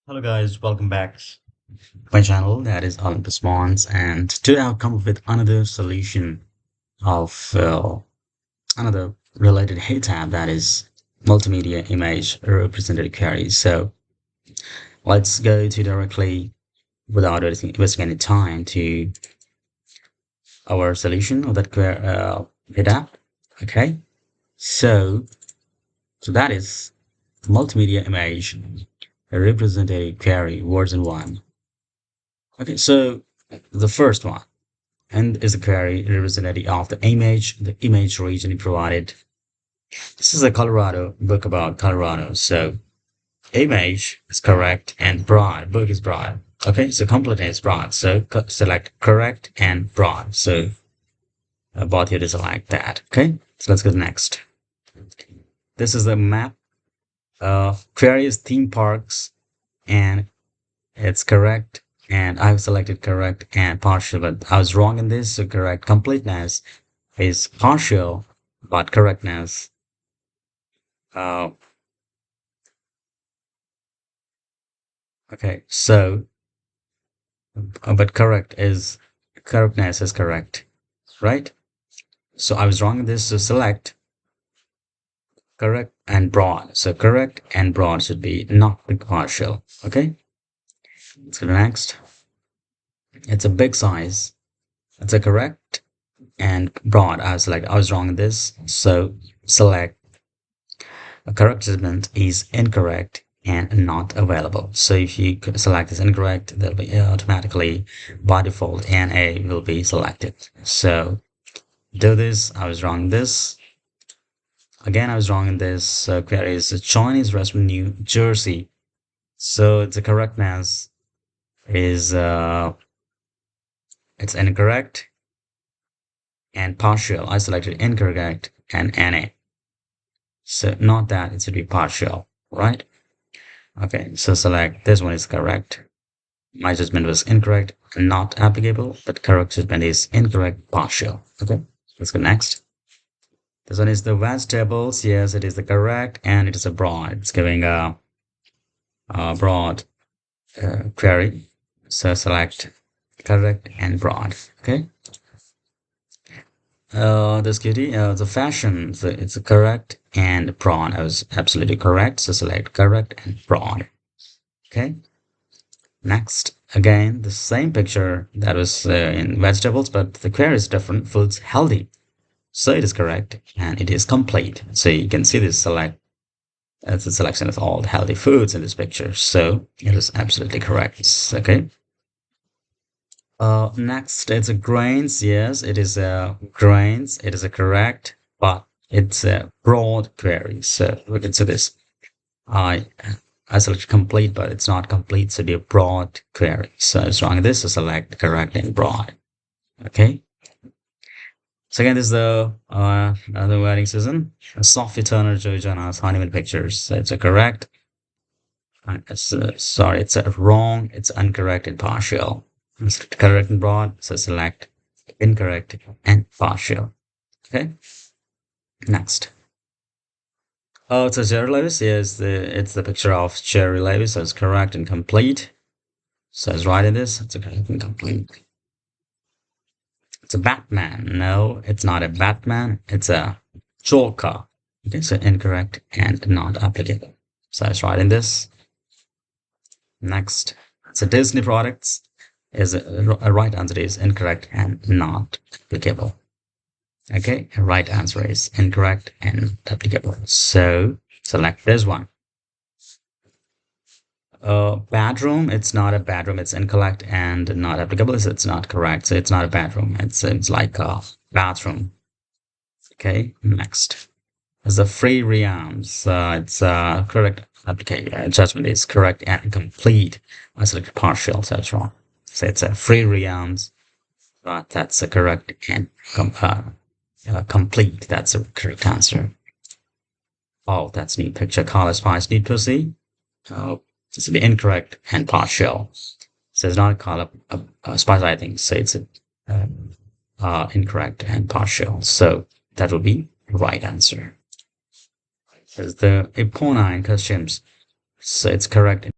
Hello guys, welcome back to my channel that is Olympus Mons, and today I've come up with another solution of another related hit tab, that is multimedia image representative queries. So let's go to directly without wasting any time to our solution of that hit tab. Okay, so that is multimedia image representative query version 1. Okay, so the first one and is a query representative of the image region provided. This is a Colorado book about Colorado. So image is correct and broad. Book is broad. Okay, so completeness is broad. So select correct and broad. So both here to select that. Okay, so let's go next. This is the map. Query is theme parks, and it's correct. And I've selected correct and partial, but I was wrong in this. So correct completeness is partial, but correctness. Uh, okay, so but correctness is correct, right? So I was wrong in this. So select correct and broad. So correct and broad should be not the partial. Okay, let's go to next. It's a big size. It's a correct and broad. I was wrong in this. So select a correct statement is incorrect and not available. So if you select this incorrect, they'll be automatically by default NA will be selected. So do this. I was wrong in this. Again, I was wrong in this. Query is Chinese restaurant New Jersey. So the correctness is it's incorrect and partial. I selected incorrect and NA. So not that, it should be partial, right? Okay, so select this one is correct. My judgment was incorrect, not applicable, but correct judgment is incorrect, partial. Okay, let's go next. This one is the vegetables. Yes, it is the correct, and it is a broad. It's giving a broad query. So select correct and broad. Okay. This cutie, the fashion, so it's correct and broad. I was absolutely correct. So select correct and broad. Okay. Next, again, the same picture that was in vegetables, but the query is different. Foods healthy. So it is correct and it is complete. So you can see this select as a selection of all the healthy foods in this picture. So it is absolutely correct. Okay. Next, it's a grains. Yes, it is a grains. It is a correct, but it's a broad query. So look into this. I I select complete, but it's not complete. So it'd be a broad query. So it's wrong. This so select correct and broad. Okay. So again, this is the another wedding season. Sophie Turner, Joe Jonas, honeymoon pictures. So it's a correct. Sorry, it's a wrong. It's incorrect and partial. It's correct and broad. So select incorrect and partial. Okay. Next. Oh, it's a Jerry Lewis. Yes, it's the picture of Jerry Lewis. So it's correct and complete. So it's right in this. It's a correct and complete. It's a Batman. No, it's not a Batman. It's a Joker. Okay, so incorrect and not applicable. So it's right in this. Next, it's a Disney products. Is a right answer is incorrect and not applicable. Okay, right answer is incorrect and applicable. So select this one. Bedroom, it's not a bedroom. It's incorrect and not applicable. So it's not correct. So it's not a bedroom. It's like a bathroom. Okay, next. As the free realms, it's correct application. Judgment is correct and complete. I selected partial, so that's wrong. So it's a free realms, but that's a correct and complete. That's a correct answer. Oh, that's new picture. Color spice need pussy. Oh, this is incorrect and partial. So it's not a color spice, I think. So it's incorrect and partial. So that will be right answer. There's the Eponine costumes. So it's correct